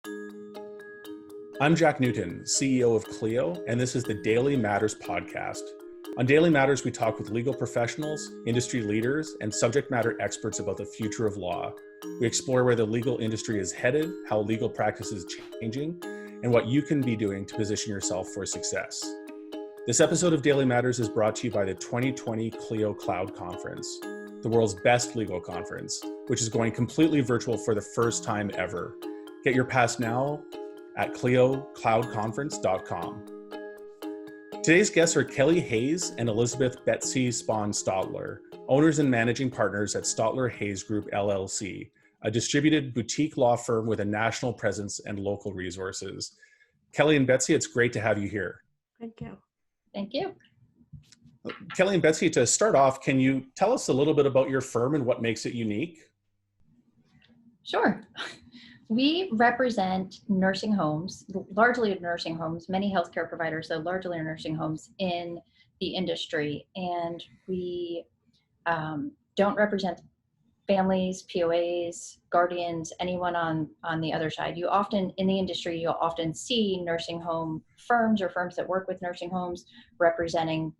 I'm Jack Newton, CEO of Clio, and this is the Daily Matters podcast. On Daily Matters, we talk with legal professionals, industry leaders, and subject matter experts about the future of law. We explore where the legal industry is headed, how legal practice is changing, and what you can be doing to position yourself for success. This episode of Daily Matters is brought to you by the 2020 Clio Cloud Conference, the world's best legal conference, which is going completely virtual for the first time ever. Get your pass now at cliocloudconference.com. Today's guests are Kelly Hayes and Elizabeth Betsy Stotler, owners and managing partners at Stotler Hayes Group LLC, a distributed boutique law firm with a national presence and local resources. Kelly and Betsy, it's great to have you here. Thank you. Thank you. Kelly and Betsy, to start off, can you tell us a little bit about your firm and what makes it unique? Sure. We represent nursing homes, largely nursing homes, many healthcare providers, so largely nursing homes in the industry. And we don't represent families, POAs, guardians, anyone on the other side. You often, in the industry, you'll often see nursing home firms or firms that work with nursing homes representing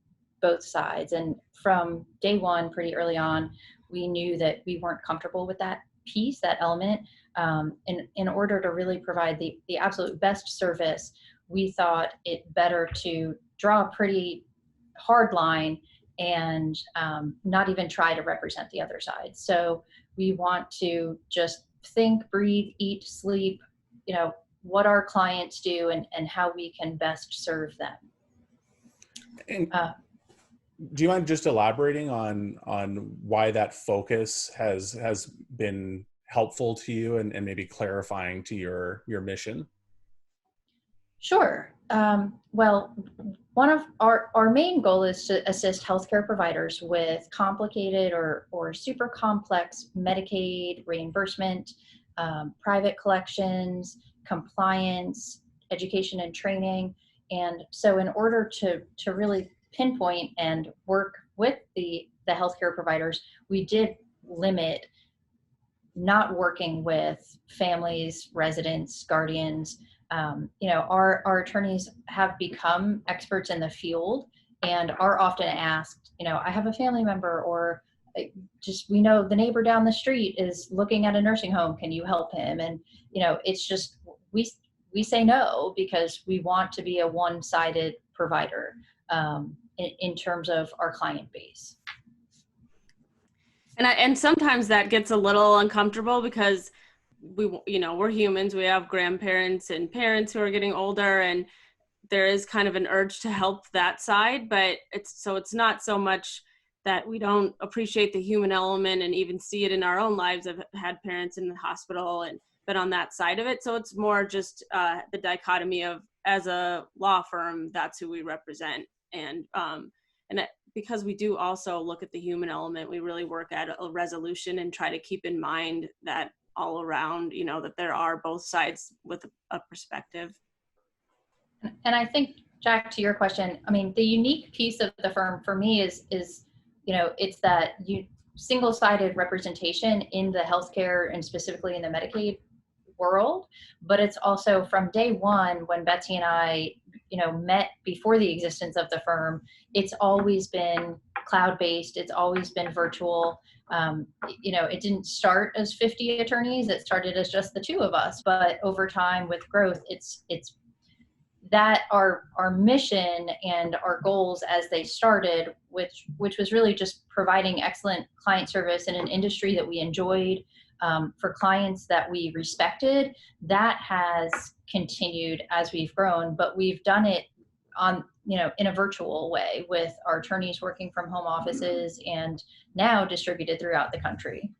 both sides. And from day one, pretty early on, we knew that we weren't comfortable with that piece, that element. In order to really provide the absolute best service, we thought it better to draw a pretty hard line and not even try to represent the other side. So we want to just think, breathe, eat, sleep, what our clients do and how we can best serve them. And do you mind just elaborating on why that focus has been helpful to you and maybe clarifying to your mission? Sure. Well, one of our main goal is to assist healthcare providers with complicated or super complex Medicaid reimbursement, private collections, compliance, education and training. And so in order to really pinpoint and work with the healthcare providers, we did limit not working with families, residents, guardians. Our attorneys have become experts in the field and are often asked, I have a family member or we know the neighbor down the street is looking at a nursing home. Can you help him? And, it's just, we say no because we want to be a one-sided provider in terms of our client base. And sometimes that gets a little uncomfortable because we're humans. We have grandparents and parents who are getting older, and there is kind of an urge to help that side. But it's not so much that we don't appreciate the human element and even see it in our own lives. I've had parents in the hospital and been on that side of it. So it's more just the dichotomy of, as a law firm, that's who we represent. Because we do also look at the human element, we really work at a resolution and try to keep in mind that all around, that there are both sides with a perspective. And I think, Jack, to your question, the unique piece of the firm for me is it's that single-sided representation in the healthcare and specifically in the Medicaid world, but it's also from day one when Betsy and I met before the existence of the firm, it's always been cloud-based. It's always been virtual. It didn't start as 50 attorneys. It started as just the two of us, but over time with growth, it's that our mission and our goals as they started, which was really just providing excellent client service in an industry that we enjoyed, for clients that we respected, that has continued as we've grown, but we've done it on, in a virtual way with our attorneys working from home offices and now distributed throughout the country.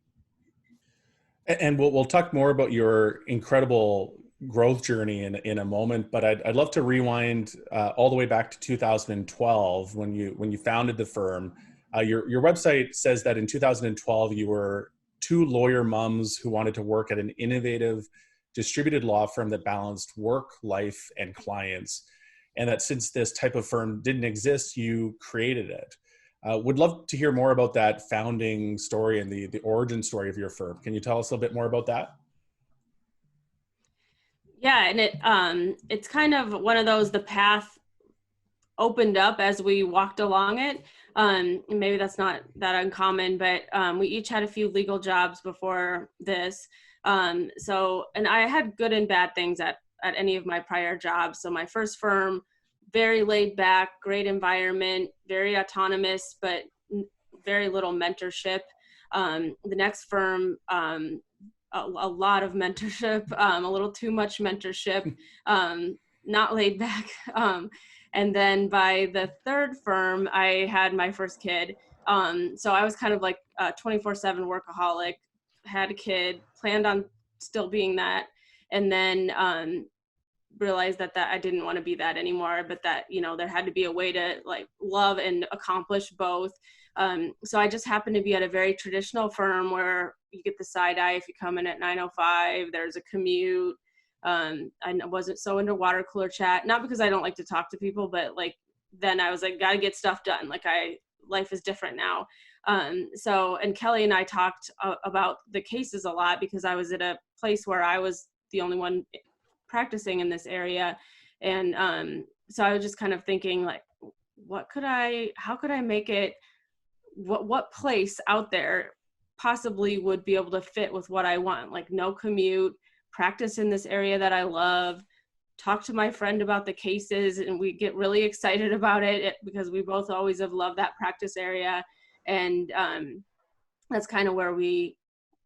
And we'll talk more about your incredible growth journey in a moment, but I'd love to rewind all the way back to 2012 when you founded the firm. Your website says that in 2012 you were two lawyer mums who wanted to work at an innovative distributed law firm that balanced work, life, and clients. And that since this type of firm didn't exist, you created it. Would love to hear more about that founding story and the origin story of your firm. Can you tell us a little bit more about that? Yeah, and it's kind of one of those, the path opened up as we walked along it. Maybe that's not that uncommon, but we each had a few legal jobs before this. So, and I had good and bad things at any of my prior jobs. So my first firm, very laid back, great environment, very autonomous, but very little mentorship. The next firm, a lot of mentorship, a little too much mentorship, not laid back. And then by the third firm, I had my first kid. So I was kind of like a 24/7 workaholic, had a kid, planned on still being that. And then realized that I didn't want to be that anymore, but that, there had to be a way to like love and accomplish both. So I just happened to be at a very traditional firm where you get the side eye if you come in at 9:05, there's a commute. I wasn't so into water cooler chat, not because I don't like to talk to people, but like, then I was like, gotta get stuff done. Like life is different now. And Kelly and I talked about the cases a lot because I was at a place where I was the only one practicing in this area. And so I was just kind of thinking like, how could I make it, what place out there possibly would be able to fit with what I want? Like no commute, practice in this area that I love, talk to my friend about the cases, and we get really excited about it because we both always have loved that practice area. And that's kind of where we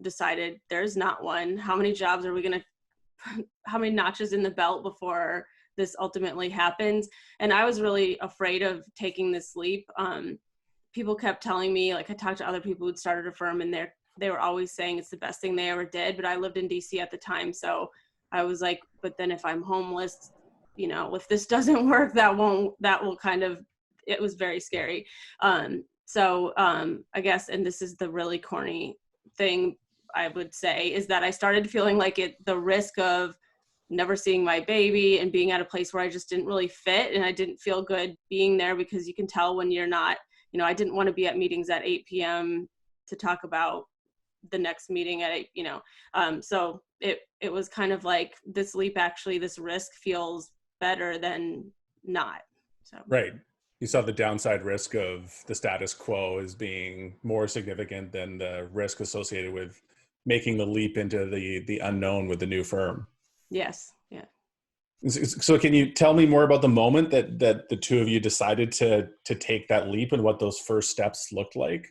decided there's not one. How many jobs are we going to, how many notches in the belt before this ultimately happens? And I was really afraid of taking this leap. People kept telling me, like I talked to other people who'd started a firm and they were always saying it's the best thing they ever did. But I lived in DC at the time. So I was like, but then if I'm homeless, if this doesn't work, that will kind of, it was very scary. So I guess, and this is the really corny thing I would say, is that I started feeling like the risk of never seeing my baby and being at a place where I just didn't really fit. And I didn't feel good being there because you can tell when you're not, I didn't want to be at meetings at 8 p.m. to talk about the next meeting at 8, so it was kind of like this leap, actually, this risk feels better than not. So. Right. You saw the downside risk of the status quo as being more significant than the risk associated with making the leap into the unknown with the new firm. Yes. Yeah. So can you tell me more about the moment that the two of you decided to take that leap and what those first steps looked like?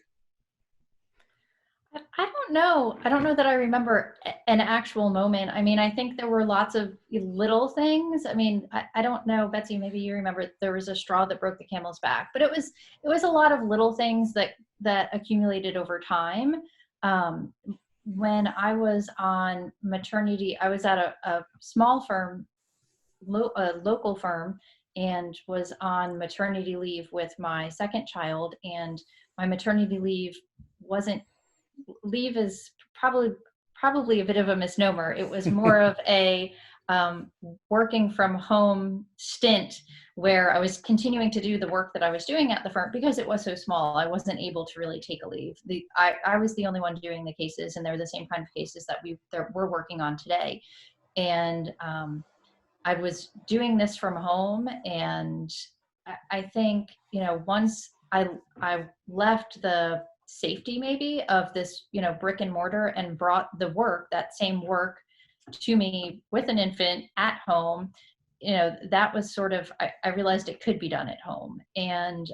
I don't know. I don't know that I remember an actual moment. I mean, I think there were lots of little things. I mean, I don't know, Betsy, maybe you remember there was a straw that broke the camel's back, but it was a lot of little things that accumulated over time. When I was on maternity, I was at a small firm, a local firm, and was on maternity leave with my second child, and my maternity leave is probably a bit of a misnomer. It was more of a working from home stint where I was continuing to do the work that I was doing at the firm. Because it was so small, I wasn't able to really take a leave. I was the only one doing the cases, and they're the same kind of cases that we're working on today. And I was doing this from home, and I think, once I left the safety maybe of this, brick and mortar, and brought that same work to me with an infant at home, that was sort of, I realized it could be done at home. And,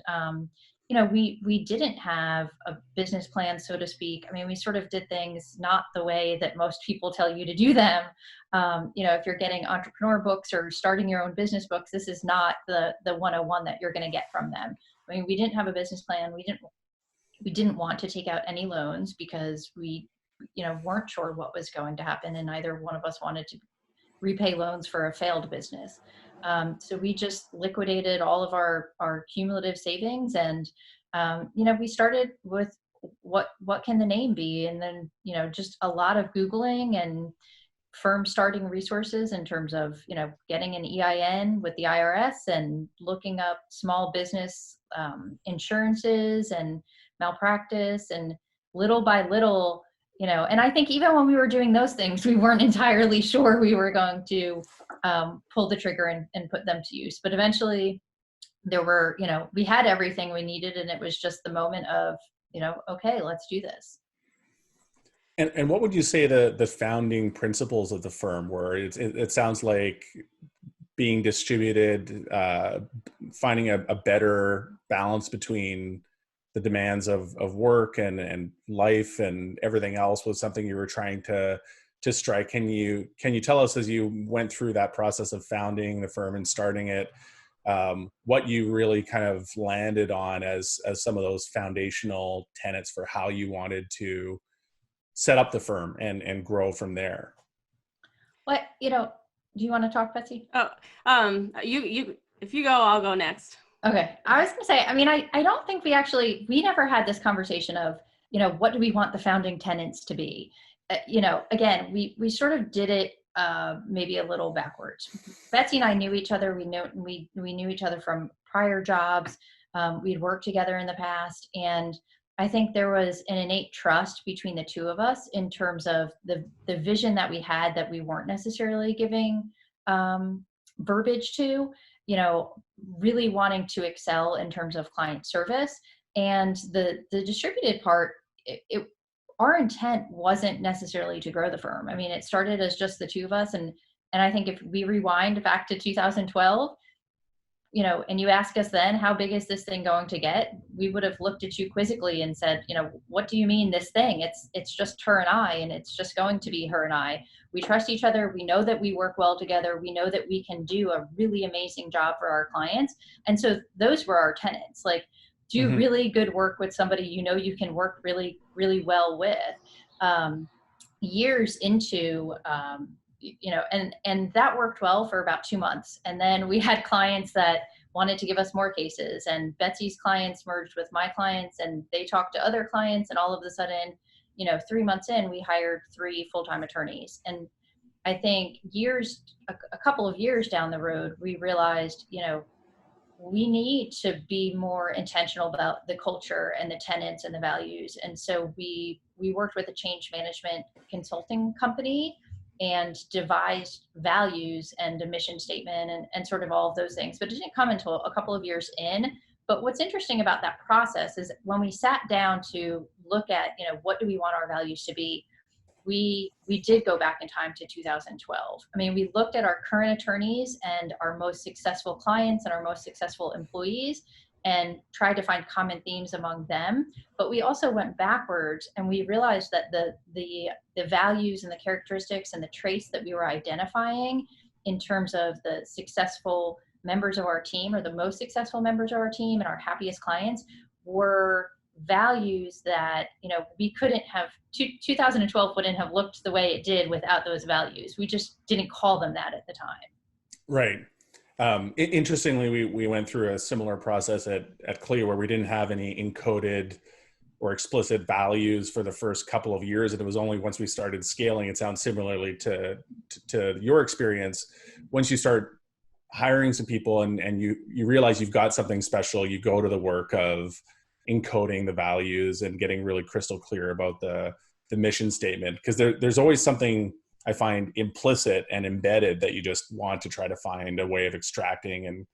we didn't have a business plan, so to speak. I mean, we sort of did things not the way that most people tell you to do them. If you're getting entrepreneur books or starting your own business books, this is not the 101 that you're going to get from them. I mean, we didn't have a business plan. We didn't want to take out any loans because we, weren't sure what was going to happen, and neither one of us wanted to repay loans for a failed business. So we just liquidated all of our cumulative savings, and we started with what can the name be, and then just a lot of Googling and firm starting resources in terms of getting an EIN with the IRS and looking up small business insurances and malpractice, and little by little, and I think even when we were doing those things, we weren't entirely sure we were going to pull the trigger and put them to use. But eventually there were, we had everything we needed, and it was just the moment of, okay, let's do this. And what would you say the founding principles of the firm were? It sounds like being distributed, finding a better balance between the demands of work and life and everything else was something you were trying to strike. Can you tell us, as you went through that process of founding the firm and starting it, what you really kind of landed on as some of those foundational tenets for how you wanted to set up the firm and grow from there? What, do you want to talk, Betsy? You if you go, I'll go next. Okay. I was going to say, I don't think we never had this conversation of, what do we want the founding tenets to be? Again, we sort of did it maybe a little backwards. Betsy and I knew each other. We knew each other from prior jobs. We'd worked together in the past, and I think there was an innate trust between the two of us in terms of the vision that we had that we weren't necessarily giving verbiage to, really wanting to excel in terms of client service. And the distributed part, our intent wasn't necessarily to grow the firm. It started as just the two of us. And I think if we rewind back to 2012, and you ask us then, how big is this thing going to get? We would have looked at you quizzically and said, what do you mean this thing? It's just her and I, and it's just going to be her and I. We trust each other. We know that we work well together. We know that we can do a really amazing job for our clients. And so those were our tenets. Like, do really good work with somebody you can work really, really well with. Years into, and that worked well for about 2 months. And then we had clients that wanted to give us more cases, and Betsy's clients merged with my clients, and they talked to other clients. And all of a sudden, 3 months in, we hired 3 full-time attorneys. And I think a couple of years down the road, we realized, we need to be more intentional about the culture and the tenets and the values. And so we worked with a change management consulting company and devised values and a mission statement and sort of all of those things. But it didn't come until a couple of years in. But what's interesting about that process is when we sat down to look at, what do we want our values to be, we did go back in time to 2012. We looked at our current attorneys and our most successful clients and our most successful employees and tried to find common themes among them. But we also went backwards, and we realized that the values and the characteristics and the traits that we were identifying in terms of the successful members of our team, or the most successful members of our team and our happiest clients, were values that, we couldn't have, 2012 wouldn't have looked the way it did without those values. We just didn't call them that at the time. Right. Interestingly, we went through a similar process at Clio, where we didn't have any encoded or explicit values for the first couple of years. And it was only once we started scaling, it sounds similarly to your experience, once you start hiring some people and you realize you've got something special, you go to the work of encoding the values and getting really crystal clear about the mission statement. Because there's always something I find implicit and embedded that you just want to try to find a way of extracting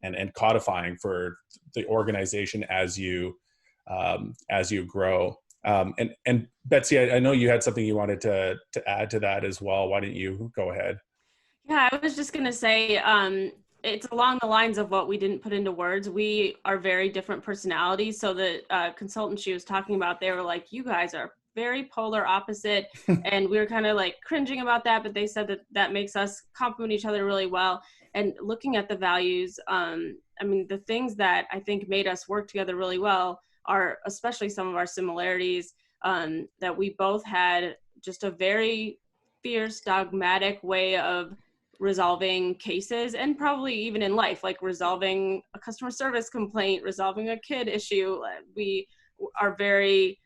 and codifying for the organization as you grow. And Betsy, I know you had something you wanted to add to that as well. Why don't you go ahead? Yeah, I was just going to say, it's along the lines of what we didn't put into words. We are very different personalities. So the consultant she was talking about, they were like, you guys are very polar opposite. And we were kind of like cringing about that, but they said that makes us complement each other really well. And looking at the values, the things that I think made us work together really well are especially some of our similarities, that we both had just a very fierce, dogmatic way of resolving cases, and probably even in life, like resolving a customer service complaint, resolving a kid issue. We are very,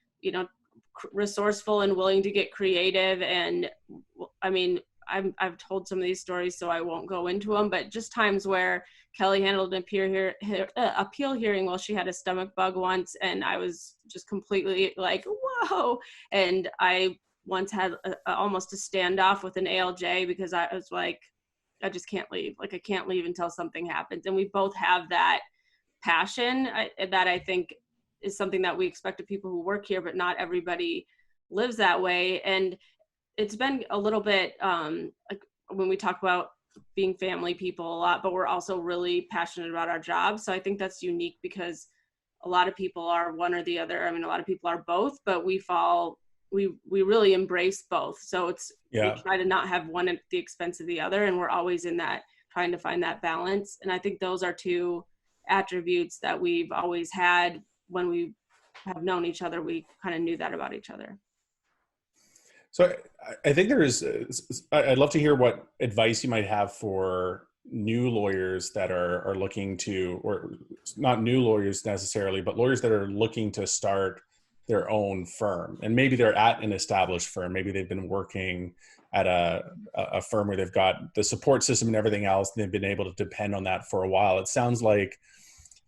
resourceful and willing to get creative. And I've told some of these stories, so I won't go into them, but just times where Kelly handled an appeal hearing while she had a stomach bug once, and I was just completely like, whoa. And I once had almost a standoff with an ALJ because I was like, I just can't leave. Like I can't leave until something happens. And we both have that passion that I think is something that we expect of people who work here, but not everybody lives that way. And it's been a little bit like when we talk about being family people a lot, but we're also really passionate about our jobs. So I think that's unique because a lot of people are one or the other. I mean, a lot of people are both, but we really embrace both. So we try to not have one at the expense of the other. And we're always in that, trying to find that balance. And I think those are two attributes that we've always had. When we have known each other, we kind of knew that about each other. So I think I'd love to hear what advice you might have for new lawyers that are looking to, or not new lawyers necessarily, but lawyers that are looking to start their own firm. And maybe they're at an established firm. Maybe they've been working at a firm where they've got the support system and everything else, and they've been able to depend on that for a while. It sounds like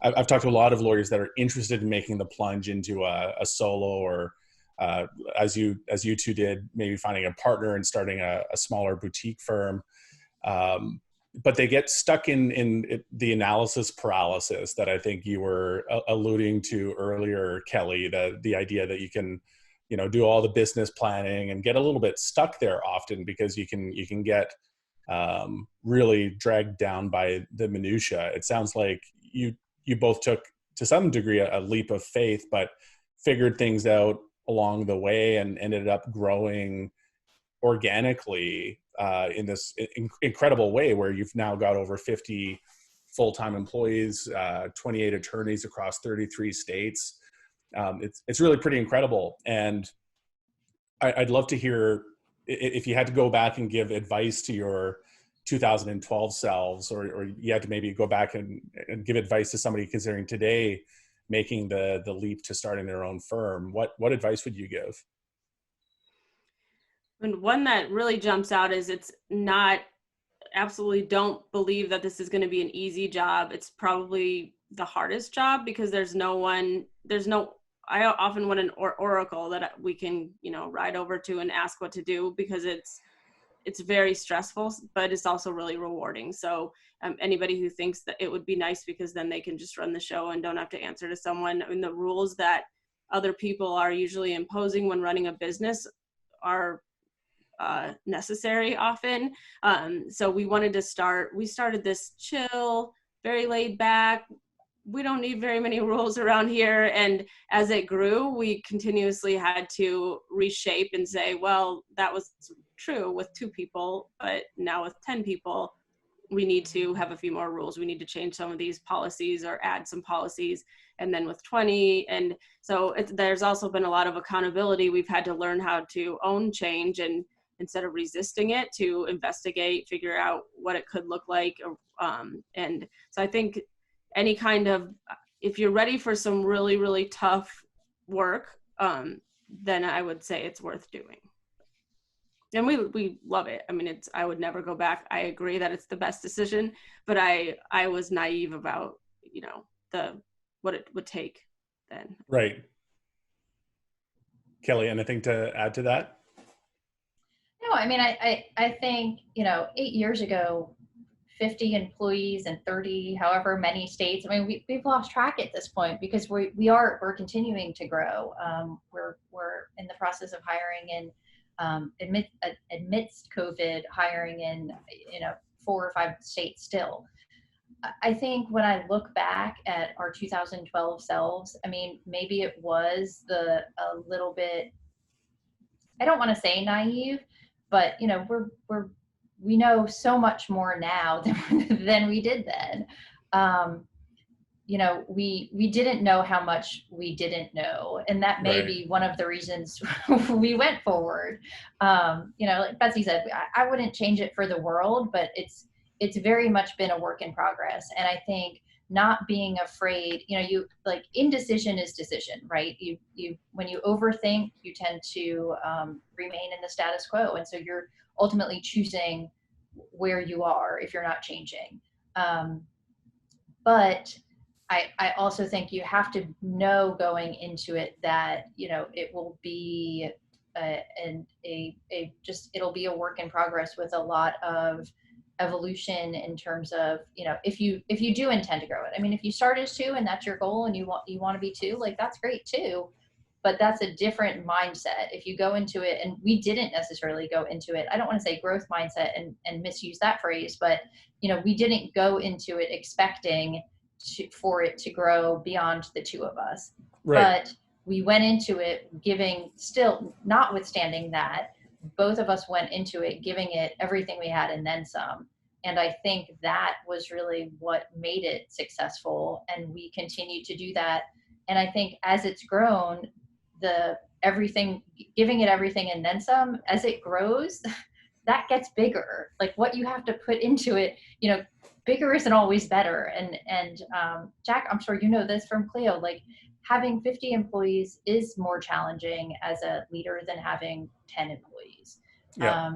I've talked to a lot of lawyers that are interested in making the plunge into a solo, or as you two did, maybe finding a partner and starting a smaller boutique firm. But they get stuck in the analysis paralysis that I think you were alluding to earlier, Kelly, the idea that you can, do all the business planning and get a little bit stuck there often because you can get really dragged down by the minutia. It sounds like you both took, to some degree, a leap of faith, but figured things out along the way and ended up growing organically in this incredible way where you've now got over 50 full-time employees, 28 attorneys across 33 states. It's really pretty incredible. And I'd love to hear if you had to go back and give advice to your 2012 selves, or you had to maybe go back and give advice to somebody considering today making the leap to starting their own firm, what advice would you give? And one that really jumps out is absolutely don't believe that this is going to be an easy job. It's probably the hardest job because I often want an oracle that we can, ride over to and ask what to do, because it's very stressful, but it's also really rewarding. So anybody who thinks that it would be nice because then they can just run the show and don't have to answer to someone, I mean, the rules that other people are usually imposing when running a business are necessary often. So we started this chill, very laid back. We don't need very many rules around here. And as it grew, we continuously had to reshape and say, well, that was true with 2 people, but now with 10 people, we need to have a few more rules. We need to change some of these policies or add some policies. And then with 20. And so there's also been a lot of accountability. We've had to learn how to own change, and instead of resisting it, to investigate, figure out what it could look like. And so I think if you're ready for some really, really tough work, then I would say it's worth doing. And we love it. I mean, I would never go back. I agree that it's the best decision, but I was naive about, what it would take then. Right. Kelly, anything to add to that? No, I mean, I think, 8 years ago, 50 employees in 30, however many states. I mean, we've lost track at this point because we're continuing to grow. We're in the process of hiring in, amidst COVID, hiring in, 4 or 5 states still. I think when I look back at our 2012 selves, I mean, maybe it was a little bit, I don't want to say naive, but we know so much more now than we did then. We didn't know how much we didn't know, and that may be one of the reasons we went forward. Like Betsy said, I wouldn't change it for the world, but it's very much been a work in progress. And I think not being afraid, indecision is decision, right? You when you overthink, you tend to remain in the status quo, and so you're ultimately choosing where you are if you're not changing. But I also think you have to know going into it that, it will be it'll be a work in progress with a lot of evolution in terms of, if you do intend to grow it. I mean, if you start as 2 and that's your goal and you want to be 2, like that's great too. But that's a different mindset. If you go into it, and we didn't necessarily go into it, I don't want to say growth mindset and misuse that phrase, but we didn't go into it expecting for it to grow beyond the 2 of us. Right. But we went into it still notwithstanding that, both of us went into it giving it everything we had and then some. And I think that was really what made it successful. And we continue to do that. And I think as it's grown, giving it everything and then some, as it grows, that gets bigger. Like what you have to put into it, bigger isn't always better. And Jack, I'm sure you know this from Clio, like having 50 employees is more challenging as a leader than having 10 employees. Yeah.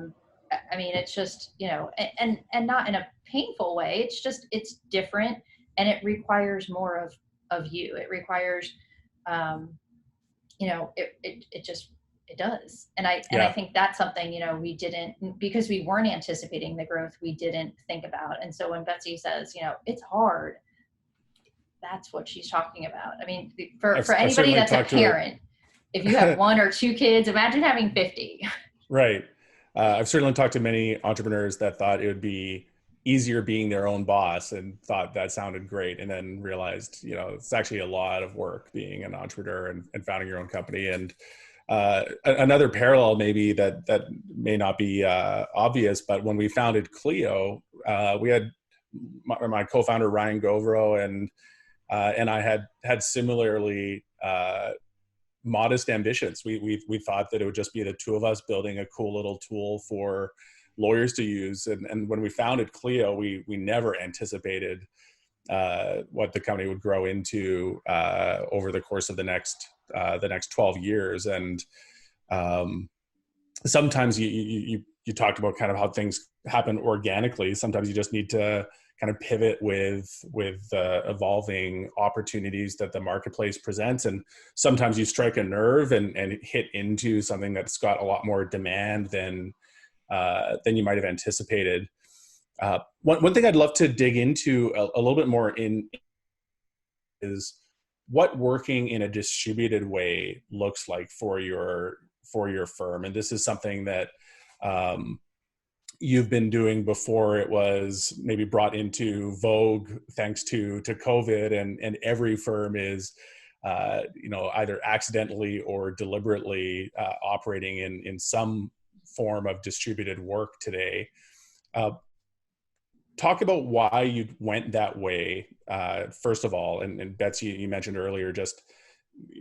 I mean, it's just, and not in a painful way. It's different, and it requires more of you. It requires, it does. And I think that's something, we didn't, because we weren't anticipating the growth, we didn't think about. And so when Betsy says, it's hard, that's what she's talking about. I mean, for anybody that's a parent, if you have 1 or 2 kids, imagine having 50. Right. I've certainly talked to many entrepreneurs that thought it would be easier being their own boss and thought that sounded great, and then realized, it's actually a lot of work being an entrepreneur and founding your own company. And another parallel maybe that may not be obvious, but when we founded Clio, we had my co-founder Ryan Govro and I had similarly modest ambitions. We thought that it would just be the 2 of us building a cool little tool for lawyers to use. And when we founded Clio, we never anticipated what the company would grow into over the course of the next 12 years. And sometimes you talked about kind of how things happen organically. Sometimes you just need to kind of pivot with evolving opportunities that the marketplace presents. And sometimes you strike a nerve and hit into something that's got a lot more demand than you might have anticipated. One thing I'd love to dig into a little bit more is what working in a distributed way looks like for your firm. And this is something that you've been doing before it was maybe brought into vogue thanks to COVID, and every firm is either accidentally or deliberately operating in some form of distributed work today. Talk about why you went that way, first of all, and Betsy, you mentioned earlier just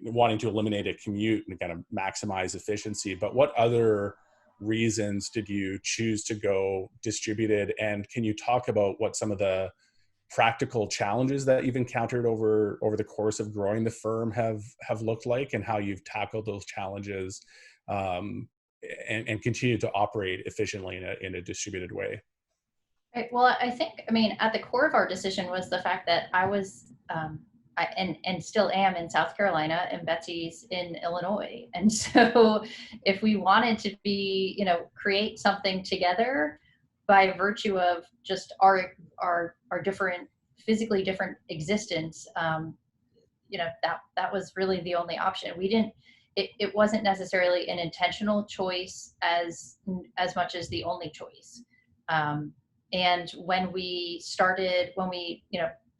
wanting to eliminate a commute and kind of maximize efficiency, but what other reasons did you choose to go distributed? And can you talk about what some of the practical challenges that you've encountered over the course of growing the firm have looked like, and how you've tackled those challenges and continue to operate efficiently in a distributed way? Right. Well, I think, at the core of our decision was the fact that I was, and still am in South Carolina, and Betsy's in Illinois. And so if we wanted to be, create something together by virtue of just our different, physically different existence, that was really the only option. It wasn't necessarily an intentional choice as much as the only choice. And when we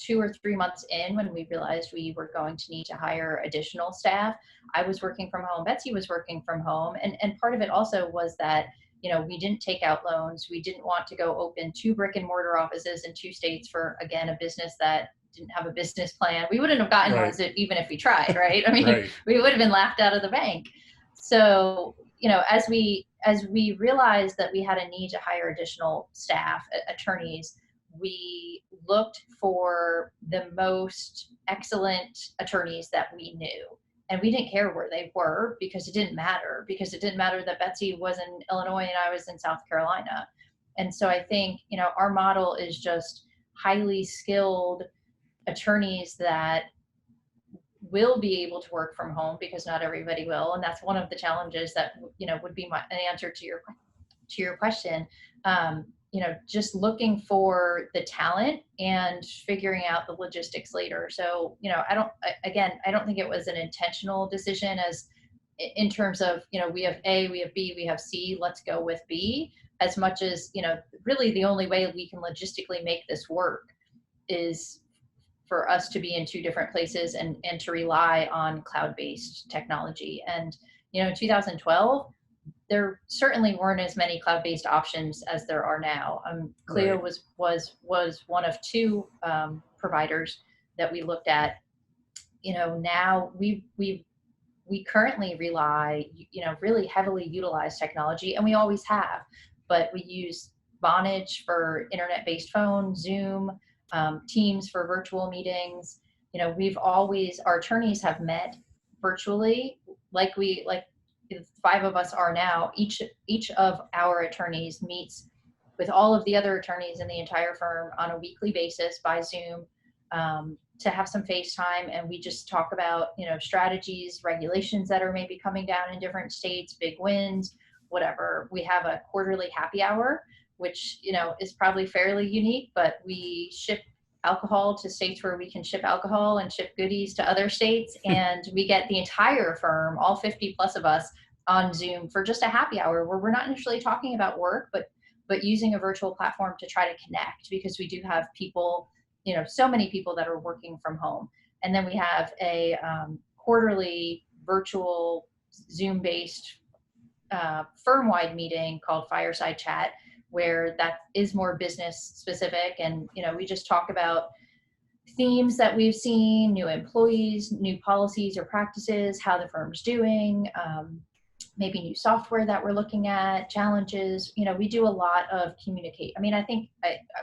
2 or 3 months in, when we realized we were going to need to hire additional staff, I was working from home, Betsy was working from home. And part of it also was that, we didn't take out loans. We didn't want to go open 2 brick and mortar offices in 2 states for, again, a business that didn't have a business plan. We wouldn't have gotten Right. ones even if we tried, right? Right. We would have been laughed out of the bank. So, as we realized that we had a need to hire additional staff, attorneys, we looked for the most excellent attorneys that we knew. And we didn't care where they were, because it didn't matter that Betsy was in Illinois and I was in South Carolina. And so I think, our model is just highly skilled attorneys that will be able to work from home, because not everybody will. And that's one of the challenges that, would be an answer to your question. just looking for the talent and figuring out the logistics later. So, I don't think it was an intentional decision as in terms of, we have A, we have B, we have C, let's go with B, as much as, really the only way we can logistically make this work is for us to be in two different places and to rely on cloud-based technology. And, in 2012, there certainly weren't as many cloud-based options as there are now. Clio Right. was one of two providers that we looked at. Now we currently rely, really heavily utilize technology, and we always have, but we use Vonage for internet-based phone, Zoom, Teams for virtual meetings. Our attorneys have met virtually, like the five of us are now. Each of our attorneys meets with all of the other attorneys in the entire firm on a weekly basis by Zoom, to have some FaceTime, and we just talk about, strategies, regulations that are maybe coming down in different states, big wins, whatever. We have a quarterly happy hour, which, is probably fairly unique, but we ship alcohol to states where we can ship alcohol and ship goodies to other states. And we get the entire firm, all 50 plus of us, on Zoom for just a happy hour where we're not initially talking about work, but using a virtual platform to try to connect, because we do have people, so many people that are working from home. And then we have a quarterly virtual Zoom-based firm-wide meeting called Fireside Chat, where that is more business specific. And, we just talk about themes that we've seen, new employees, new policies or practices, how the firm's doing, maybe new software that we're looking at, challenges. We do a lot of communicate. I think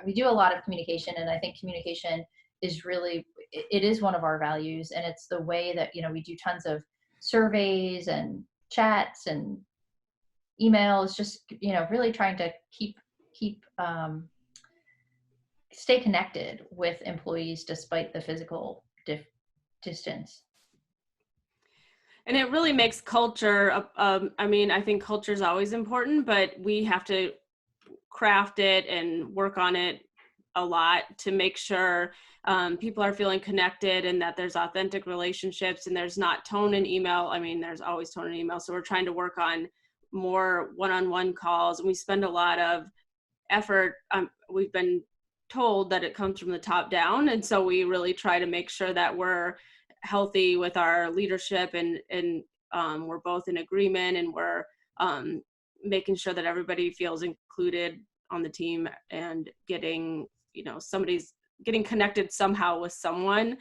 we do a lot of communication, and I think communication is really, it is one of our values, and it's the way that, we do tons of surveys and chats and emails, just, really trying to stay connected with employees despite the physical distance. And it really makes culture, I think culture is always important, but we have to craft it and work on it a lot to make sure people are feeling connected and that there's authentic relationships and there's not tone in email. There's always tone in email. So we're trying to work on more one-on-one calls, and we spend a lot of effort. We've been told that it comes from the top down. And so we really try to make sure that we're healthy with our leadership and we're both in agreement, and we're making sure that everybody feels included on the team and getting, somebody's getting connected somehow with someone.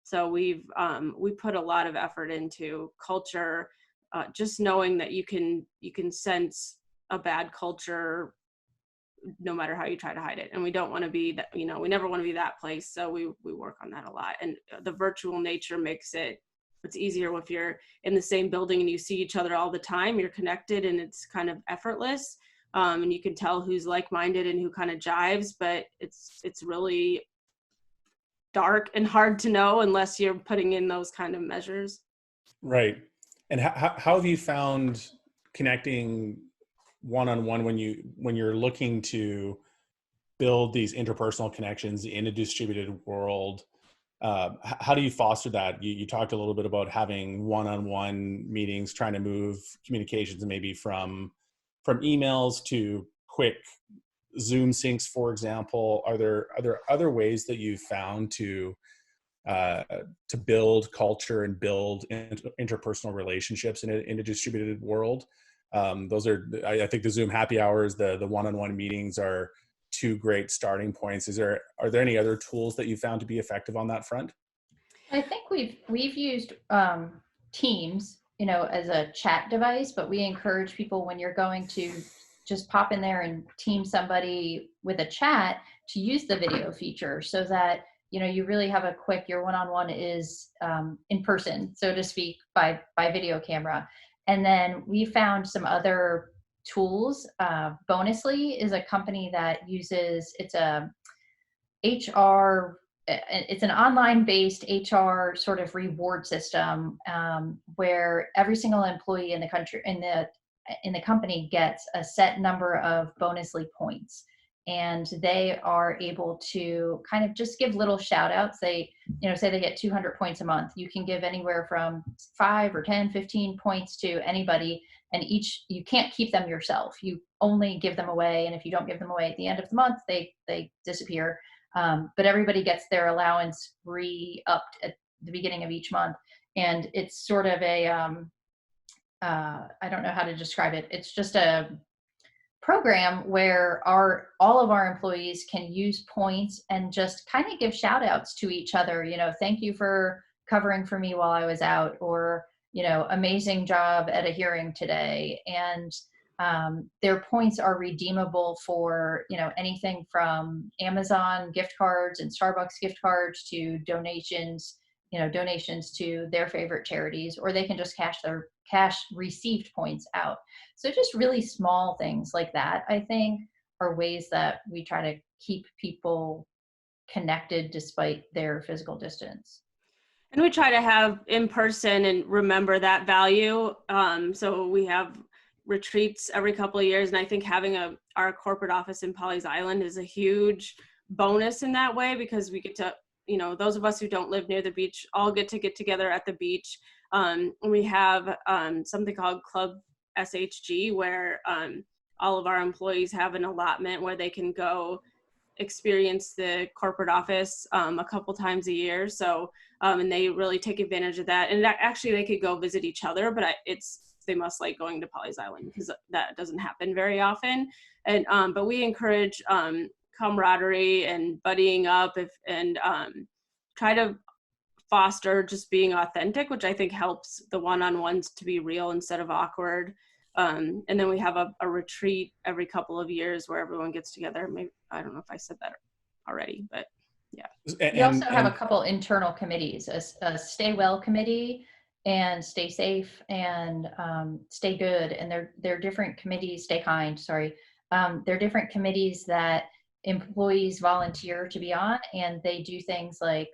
So we put a lot of effort into culture, just knowing that you can sense a bad culture no matter how you try to hide it. And we don't want to be that, we never want to be that place. So we work on that a lot. And the virtual nature makes it's easier if you're in the same building and you see each other all the time, you're connected, and it's kind of effortless. And you can tell who's like-minded and who kind of jives, but it's really dark and hard to know unless you're putting in those kind of measures. Right. And how have you found connecting one-on-one when you're looking to build these interpersonal connections in a distributed world? How do you foster that? You talked a little bit about having one-on-one meetings, trying to move communications maybe from emails to quick Zoom syncs, for example. Are there other ways that you've found to build culture and build interpersonal relationships in a distributed world? I think the Zoom happy hours, the one-on-one meetings are two great starting points. Are there any other tools that you found to be effective on that front? I think we've used Teams, as a chat device, but we encourage people, when you're going to just pop in there and team somebody with a chat, to use the video feature, so that you really have your one-on-one is in person, so to speak, by video camera. And then we found some other tools. Bonusly is a company that it's an online-based HR sort of reward system, where every single employee in the country, in the in the company gets a set number of bonusly points, and they are able to kind of just give little shout outs. They, say they get 200 points a month. You can give anywhere from 5 or 10, 15 points to anybody, and you can't keep them yourself. You only give them away. And if you don't give them away at the end of the month, they disappear. But everybody gets their allowance re-upped at the beginning of each month. And it's sort of a, I don't know how to describe it. It's just a program where all of our employees can use points and just kind of give shout outs to each other. Thank you for covering for me while I was out, or, amazing job at a hearing today. And their points are redeemable for, anything from Amazon gift cards and Starbucks gift cards to donations to their favorite charities, or they can just cash their received points out. So just really small things like that, I think, are ways that we try to keep people connected despite their physical distance. And we try to have in person and remember that value. So we have retreats every couple of years. And I think having our corporate office in Pawleys Island is a huge bonus in that way, because we get to, those of us who don't live near the beach all get together at the beach. We have something called Club SHG, where all of our employees have an allotment where they can go experience the corporate office a couple times a year. So, and they really take advantage of that. And actually they could go visit each other, but they must like going to Pawleys Island because that doesn't happen very often. And, but we encourage camaraderie and buddying up and try to foster just being authentic, which I think helps the one-on-ones to be real instead of awkward. And then we have a retreat every couple of years where everyone gets together. Maybe, I don't know if I said that already, but yeah. We also have a couple internal committees, a Stay Well committee and Stay Safe and Stay Good. And they're different committees, Stay Kind, sorry. They're different committees that employees volunteer to be on, and they do things like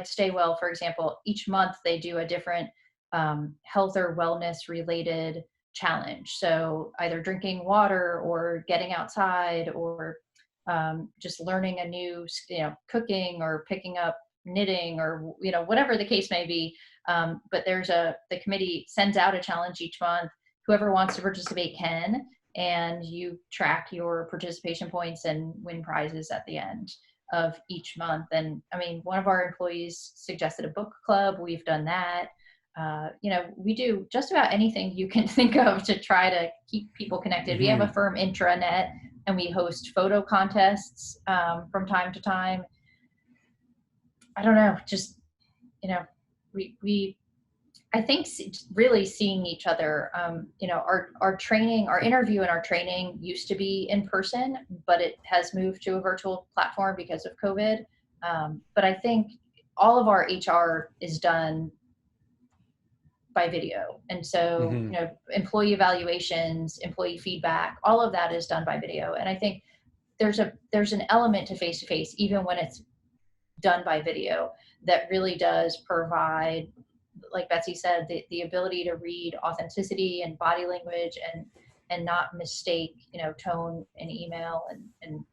Stay Well, for example. Each month they do a different health or wellness related challenge. So either drinking water or getting outside or just learning a new, cooking or picking up knitting or, whatever the case may be. But the committee sends out a challenge each month. Whoever wants to participate can, and you track your participation points and win prizes at the end of each month. And I mean, one of our employees suggested a book club. We've done that. We do just about anything you can think of to try to keep people connected. Mm-hmm. We have a firm intranet, and we host photo contests from time to time. I don't know, just, I think really seeing each other, our training, our interview and our training used to be in person, but it has moved to a virtual platform because of COVID. But I think all of our HR is done by video. And so, mm-hmm. Employee evaluations, employee feedback, all of that is done by video. And I think there's an element to face-to-face, even when it's done by video, that really does provide, like Betsy said, the ability to read authenticity and body language and not mistake, tone and email and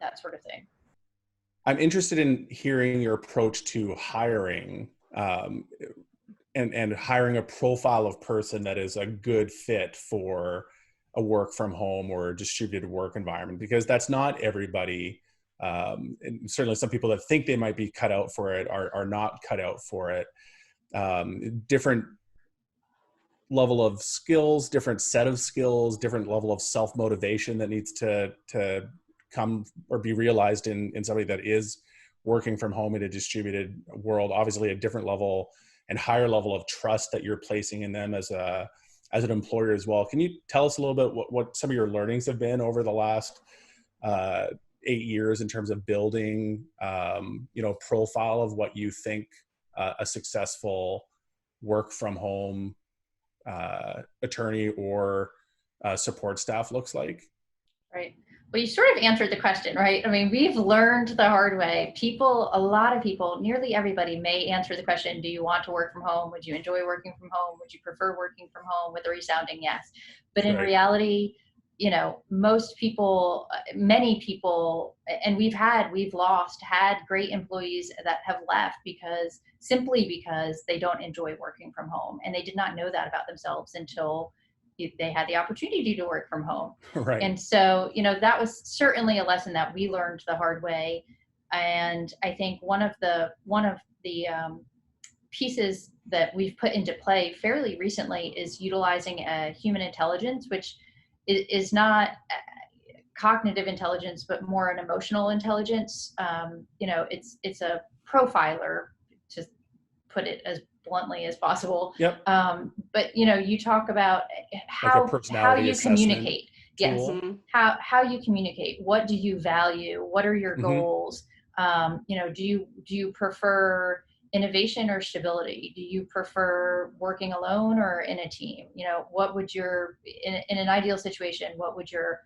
that sort of thing. I'm interested in hearing your approach to hiring and hiring a profile of person that is a good fit for a work from home or distributed work environment, because that's not everybody. And certainly some people that think they might be cut out for it are not cut out for it. Different level of skills, different set of skills, different level of self-motivation that needs to come or be realized in somebody that is working from home in a distributed world. Obviously a different level and higher level of trust that you're placing in them as an employer as well. Can you tell us a little bit what some of your learnings have been over the last 8 years in terms of building, profile of what you think a successful work from home attorney or support staff looks like? Right. Well, you sort of answered the question, right? I mean, we've learned the hard way. A lot of people, nearly everybody may answer the question, do you want to work from home? Would you enjoy working from home? Would you prefer working from home, with a resounding yes? But in Right. reality, most people, many people, and we've had great employees that have left simply because they don't enjoy working from home. And they did not know that about themselves until they had the opportunity to work from home. Right. And so, that was certainly a lesson that we learned the hard way. And I think one of the pieces that we've put into play fairly recently is utilizing human intelligence, which is not cognitive intelligence, but more an emotional intelligence. It's a profiler, to put it as bluntly as possible. Yep. But you talk about how you communicate. Yes. Mm-hmm. How you communicate. What do you value? What are your goals? Do you prefer innovation or stability? Do you prefer working alone or in a team? What would in an ideal situation, what would your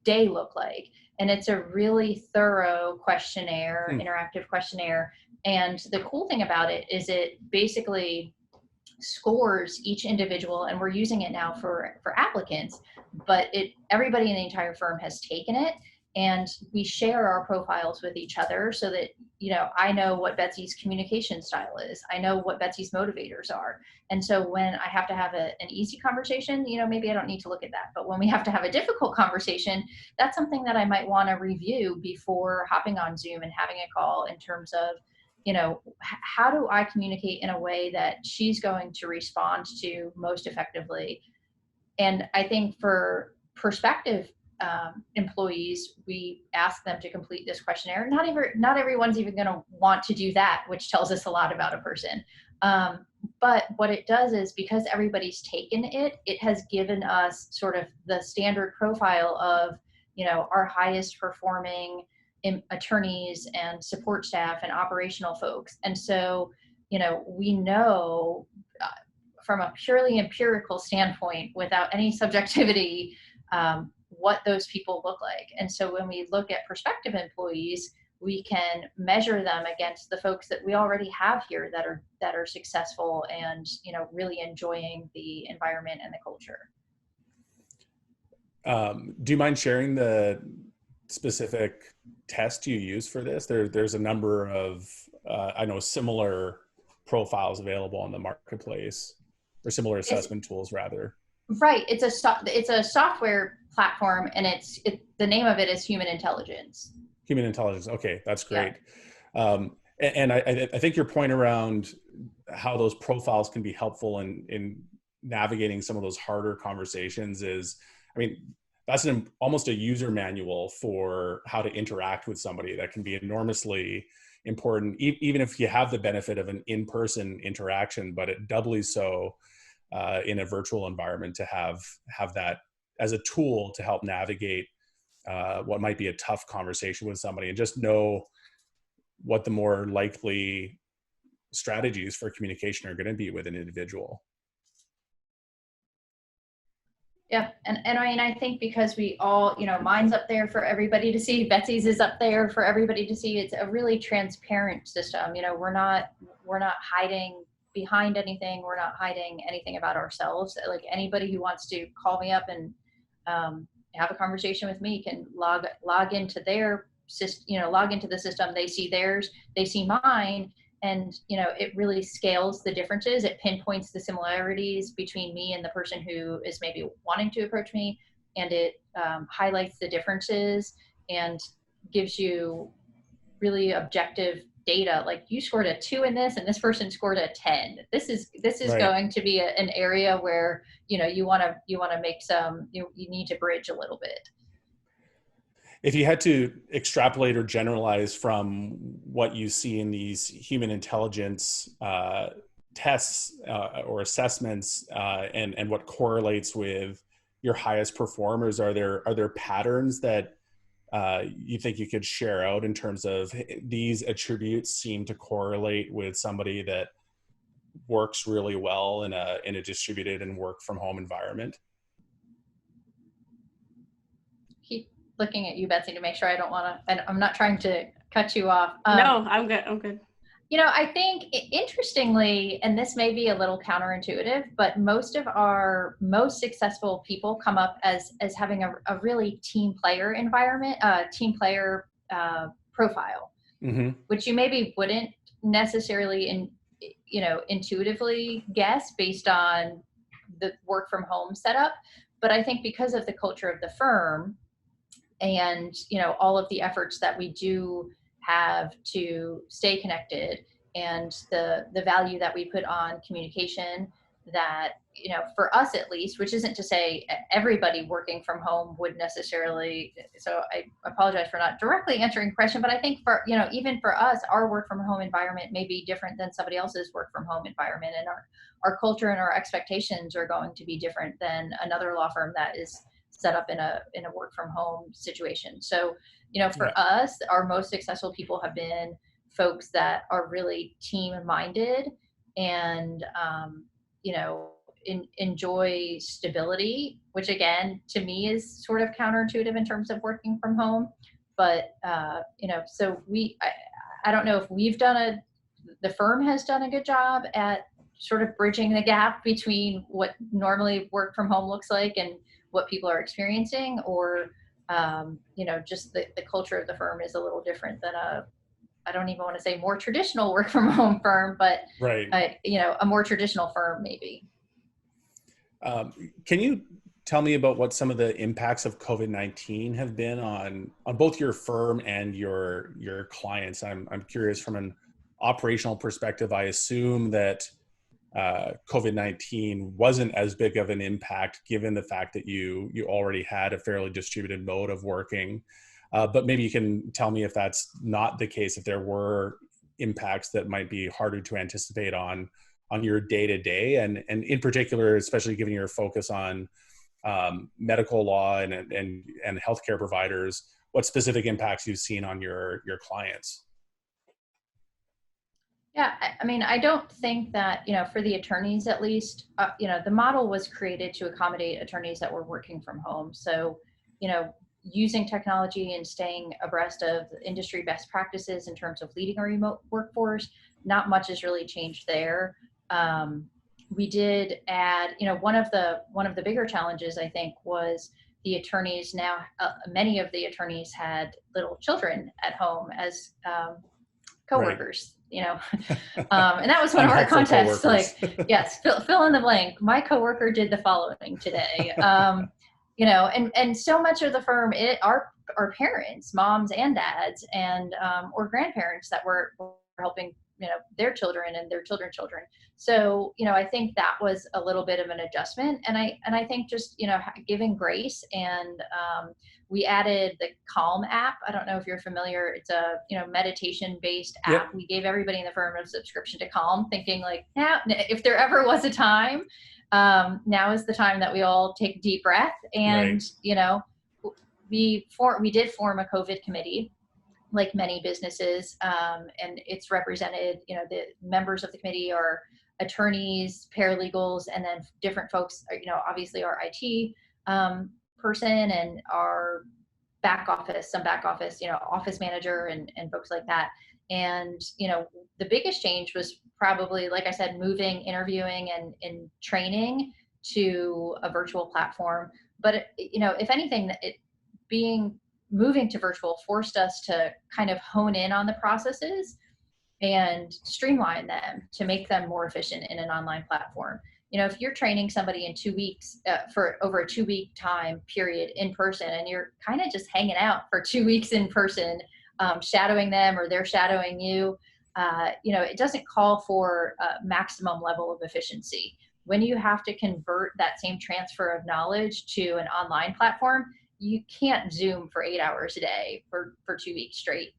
day look like? And it's a really thorough questionnaire, interactive questionnaire. And the cool thing about it is it basically scores each individual, and we're using it now for applicants, but everybody in the entire firm has taken it, and we share our profiles with each other so that, I know what Betsy's communication style is. I know what Betsy's motivators are. And so when I have to have an easy conversation, maybe I don't need to look at that. But when we have to have a difficult conversation, that's something that I might want to review before hopping on Zoom and having a call, in terms of, how do I communicate in a way that she's going to respond to most effectively? And I think for prospective employees, we ask them to complete this questionnaire. Not everyone's even going to want to do that, which tells us a lot about a person. But what it does is, because everybody's taken it, it has given us sort of the standard profile of, our highest performing attorneys and support staff and operational folks. And so, we know from a purely empirical standpoint, without any subjectivity, what those people look like. And so when we look at prospective employees, we can measure them against the folks that we already have here that are successful and, really enjoying the environment and the culture. Do you mind sharing the specific test you use for this? There's a number of, I know, similar profiles available on the marketplace, or similar assessment tools rather. Right. It's a software platform, and the name of it is Human Intelligence. Human Intelligence. Okay, that's great. Yeah. And I think your point around how those profiles can be helpful in navigating some of those harder conversations is, that's almost a user manual for how to interact with somebody. That can be enormously important, even if you have the benefit of an in-person interaction, but it doubly so in a virtual environment to have that as a tool to help navigate what might be a tough conversation with somebody, and just know what the more likely strategies for communication are going to be with an individual. Yeah. And I think because we all, mine's up there for everybody to see, Betsy's is up there for everybody to see. It's a really transparent system. We're not hiding behind anything. We're not hiding anything about ourselves. Like, anybody who wants to call me up and have a conversation with me can log into their system, log into the system. They see theirs, they see mine. And, it really scales the differences. It pinpoints the similarities between me and the person who is maybe wanting to approach me. And it highlights the differences and gives you really objective data. Like, you scored a 2 in this, and this person scored a 10. This is right. Going to be an area where, you want to make you need to bridge a little bit. If you had to extrapolate or generalize from what you see in these human intelligence tests or assessments and what correlates with your highest performers, are there patterns that you think you could share out in terms of these attributes seem to correlate with somebody that works really well in a distributed and work from home environment? looking at you, Betsy, to make sure I don't want to, and I'm not trying to cut you off. No, I'm good. I'm good. I think interestingly, and this may be a little counterintuitive, but most of our most successful people come up as having a really team player environment, team player profile, which you maybe wouldn't necessarily intuitively guess based on the work from home setup. But I think because of the culture of the firm and, all of the efforts that we do have to stay connected and the value that we put on communication, that, for us at least, which isn't to say everybody working from home would necessarily, so I apologize for not directly answering the question, but I think for, even for us, our work from home environment may be different than somebody else's work from home environment, and our culture and our expectations are going to be different than another law firm that is set up in a work from home situation. So, for us, our most successful people have been folks that are really team minded and, enjoy stability, which again, to me is sort of counterintuitive in terms of working from home. But, so I don't know if the firm has done a good job at sort of bridging the gap between what normally work from home looks like and what people are experiencing, or, just the culture of the firm is a little different than I don't even want to say more traditional work from home firm, but, a more traditional firm maybe. Can you tell me about what some of the impacts of COVID-19 have been on both your firm and your clients? I'm curious from an operational perspective. I assume that COVID-19 wasn't as big of an impact given the fact that you already had a fairly distributed mode of working. But maybe you can tell me if that's not the case, if there were impacts that might be harder to anticipate on your day-to-day, and in particular, especially given your focus on medical law and healthcare providers, what specific impacts you've seen on your clients? Yeah, I mean, I don't think that, for the attorneys at least, the model was created to accommodate attorneys that were working from home. So, using technology and staying abreast of industry best practices in terms of leading a remote workforce, not much has really changed there. We did add, one of the bigger challenges, I think, was the attorneys now, many of the attorneys had little children at home as coworkers. And that was one of our contests. Like, yes, fill in the blank. My coworker did the following today. And so much of the firm, our parents, moms and dads, and or grandparents that were helping, their children and their children's children. So, I think that was a little bit of an adjustment, and I think just, giving grace, and we added the Calm app. I don't know if you're familiar. It's a, meditation based app. Yep. We gave everybody in the firm a subscription to Calm, thinking like, now, if there ever was a time, now is the time that we all take a deep breath. And, we did form a COVID committee, like many businesses, and it's represented, the members of the committee are attorneys, paralegals, and then different folks, obviously our IT person, and our some back office, office manager and folks like that. And, the biggest change was probably, like I said, moving interviewing and training to a virtual platform. But, if anything, moving to virtual forced us to kind of hone in on the processes and streamline them to make them more efficient in an online platform. If you're training somebody in 2 weeks for over a 2-week time period in person, and you're kind of just hanging out for 2 weeks in person, shadowing them or they're shadowing you, it doesn't call for a maximum level of efficiency. When you have to convert that same transfer of knowledge to an online platform, you can't Zoom for 8 hours a day for 2 weeks straight.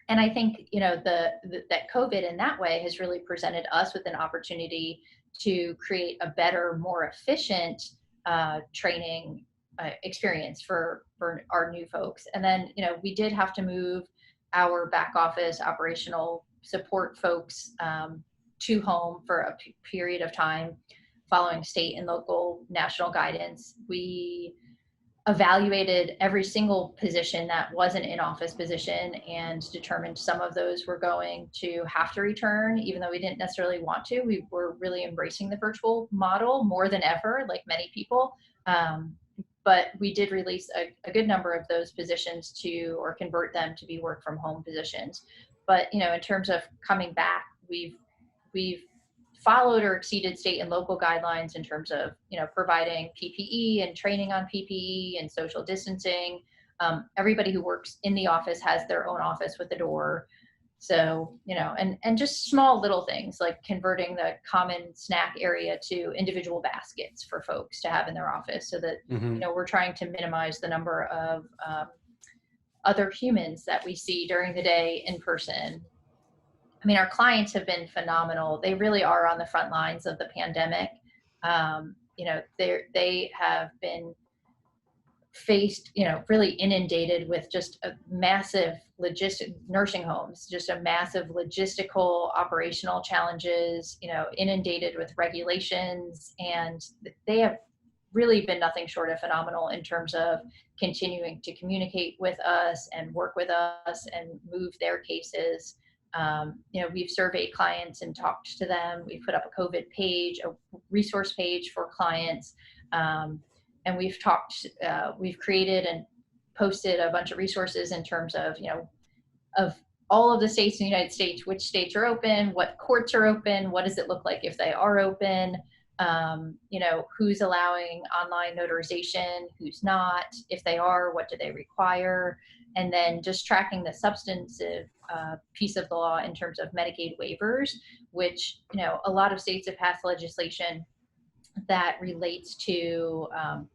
And I think, that COVID in that way has really presented us with an opportunity to create a better, more efficient training experience for our new folks. And then, we did have to move our back office operational support folks to home for a period of time following state and local national guidance. We evaluated every single position that was an in-office position and determined some of those were going to have to return, even though we didn't necessarily want to. We were really embracing the virtual model more than ever, like many people. But we did release a good number of those positions or convert them to be work from home positions. But, in terms of coming back, we've followed or exceeded state and local guidelines in terms of, providing PPE and training on PPE and social distancing. Everybody who works in the office has their own office with a door. So, and just small little things like converting the common snack area to individual baskets for folks to have in their office so that, we're trying to minimize the number of other humans that we see during the day in person. I mean, our clients have been phenomenal. They really are on the front lines of the pandemic. They have been faced, really inundated with just a massive nursing homes, just a massive logistical operational challenges, inundated with regulations. And they have really been nothing short of phenomenal in terms of continuing to communicate with us and work with us and move their cases. We've surveyed clients and talked to them. We've put up a COVID page, a resource page for clients. And we've created and posted a bunch of resources in terms of, of all of the states in the United States, which states are open, what courts are open, what does it look like if they are open, who's allowing online notarization, who's not, if they are, what do they require? And then just tracking the substantive piece of the law in terms of Medicaid waivers, which, a lot of states have passed legislation that relates to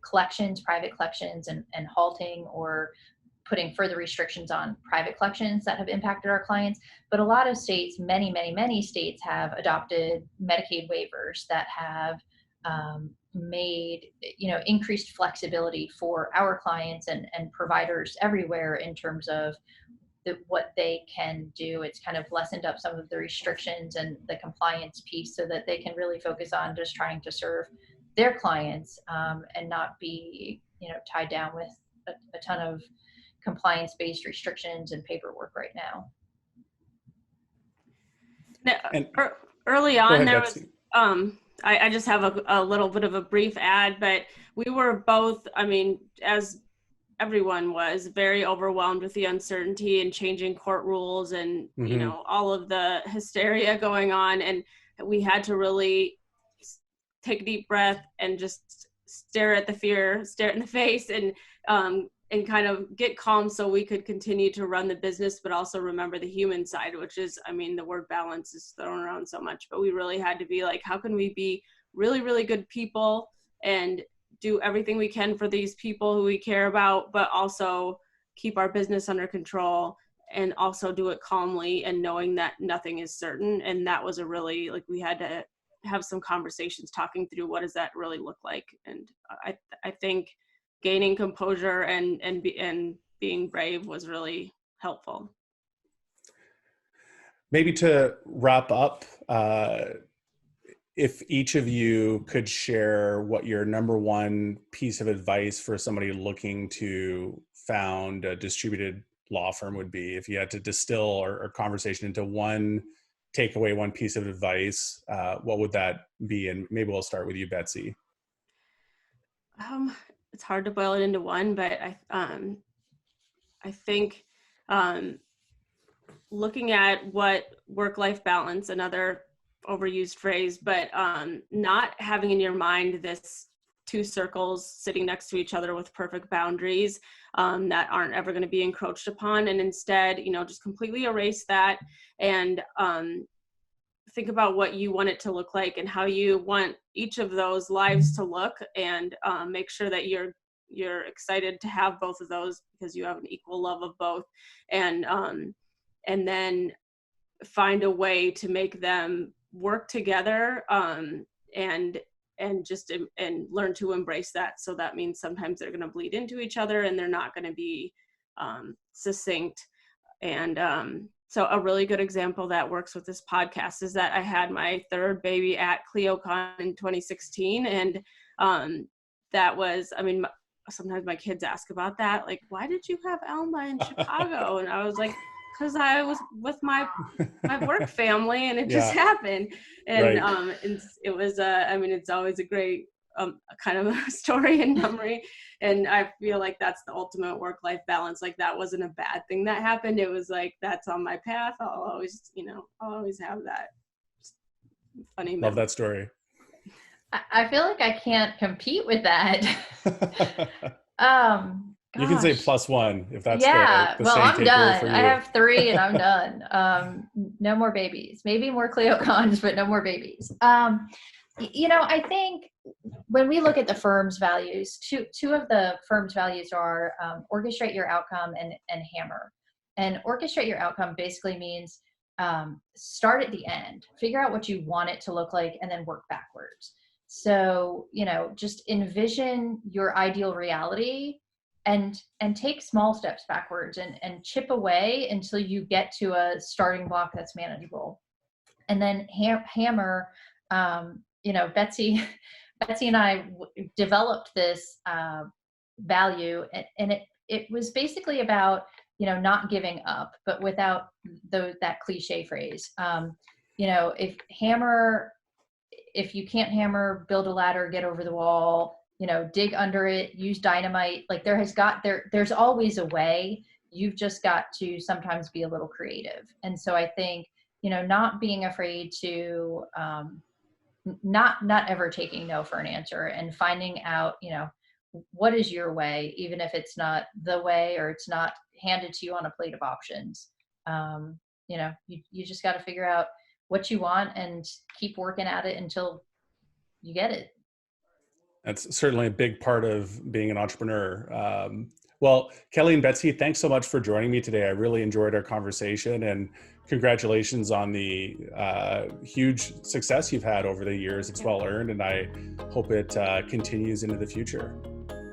collections, private collections, and halting or putting further restrictions on private collections that have impacted our clients. But a lot of states, many, many, many states have adopted Medicaid waivers that have made, increased flexibility for our clients and providers everywhere in terms of what they can do. It's kind of lessened up some of the restrictions and the compliance piece so that they can really focus on just trying to serve their clients and not be, tied down with a ton of compliance-based restrictions and paperwork right now. Now, early on, there was, I just have a little bit of a brief ad, but we were both, as everyone was, very overwhelmed with the uncertainty and changing court rules and, all of the hysteria going on. And we had to really take a deep breath and just stare it in the face and kind of get calm so we could continue to run the business, but also remember the human side, which is, the word balance is thrown around so much, but we really had to be like, how can we be really, really good people and do everything we can for these people who we care about, but also keep our business under control and also do it calmly and knowing that nothing is certain. And that was we had to have some conversations talking through what does that really look like. And I think gaining composure and being brave was really helpful. Maybe to wrap up, if each of you could share what your number one piece of advice for somebody looking to found a distributed law firm would be, if you had to distill our conversation into one takeaway, one piece of advice, what would that be? And maybe we'll start with you, Betsy. It's hard to boil it into one, but I think looking at what work-life balance, another overused phrase, but not having in your mind this two circles sitting next to each other with perfect boundaries that aren't ever going to be encroached upon, and instead, just completely erase that and think about what you want it to look like and how you want each of those lives to look, and make sure that you're excited to have both of those because you have an equal love of both, and then find a way to make them work together and learn to embrace that. So that means sometimes they're going to bleed into each other and they're not going to be succinct. And so a really good example that works with this podcast is that I had my third baby at ClioCon in 2016. And that was, sometimes my kids ask about that, like, why did you have Alma in Chicago? And I was like, because I was with my work family, and it just happened. And and it was I mean, it's always a great kind of a story and memory. And I feel like that's the ultimate work-life balance. Like, that wasn't a bad thing that happened. It was like, that's on my path. I'll always have that funny memory. Love that story. I feel like I can't compete with that. You can say +1 if that's the well, I'm done. I have 3 and I'm done. No more babies. Maybe more Clio cons, but no more babies. I think when we look at the firm's values, two of the firm's values are orchestrate your outcome and hammer. And orchestrate your outcome basically means start at the end, figure out what you want it to look like, and then work backwards. So, just envision your ideal reality and take small steps backwards and chip away until you get to a starting block that's manageable. And then hammer, Betsy and I developed this value, and it was basically about, not giving up, but without that cliche phrase. If you can't hammer, build a ladder, get over the wall, dig under it, use dynamite. Like, there's always a way. You've just got to sometimes be a little creative. And so I think, not being afraid to, not ever taking no for an answer, and finding out, what is your way, even if it's not the way, or it's not handed to you on a plate of options. You just got to figure out what you want and keep working at it until you get it. That's certainly a big part of being an entrepreneur. Well, Kelly and Betsy, thanks so much for joining me today. I really enjoyed our conversation, and congratulations on the huge success you've had over the years. It's well earned, and I hope it continues into the future.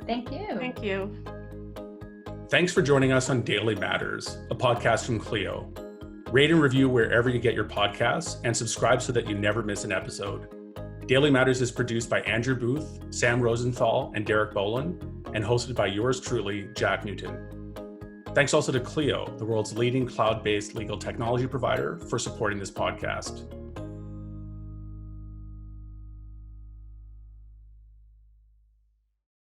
Thank you. Thank you. Thanks for joining us on Daily Matters, a podcast from Clio. Rate and review wherever you get your podcasts, and subscribe so that you never miss an episode. Daily Matters is produced by Andrew Booth, Sam Rosenthal, and Derek Boland, and hosted by yours truly, Jack Newton. Thanks also to Clio, the world's leading cloud-based legal technology provider, for supporting this podcast.